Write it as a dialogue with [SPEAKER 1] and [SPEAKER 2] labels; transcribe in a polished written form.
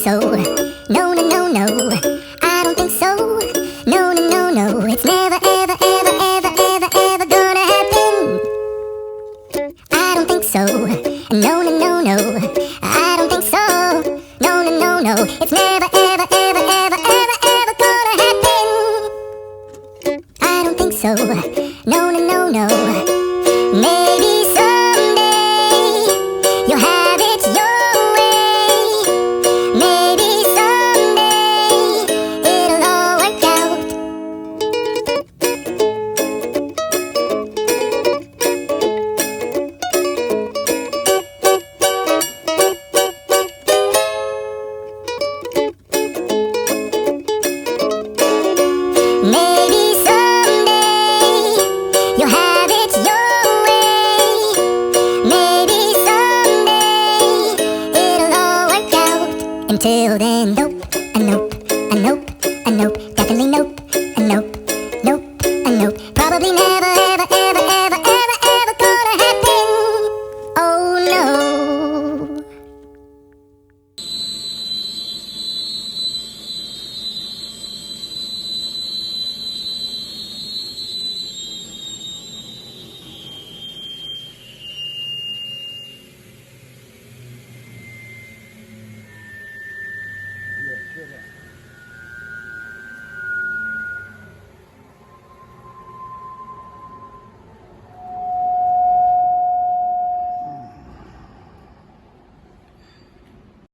[SPEAKER 1] so. No, no, no, no, I don't think so. No, no, no, no, it's never, ever, ever, ever, ever, ever gonna happen. I don't think so. No, no, no, no, I don't think so. No, no, no, no, it's never, ever, ever, ever, ever, ever gonna happen. I don't think so. No, no, no, no. Maybe someday you'll have it your way. Maybe someday it'll all work out. Maybe someday you'll have it your way. Maybe someday it'll all work out. Until then, nope, nope.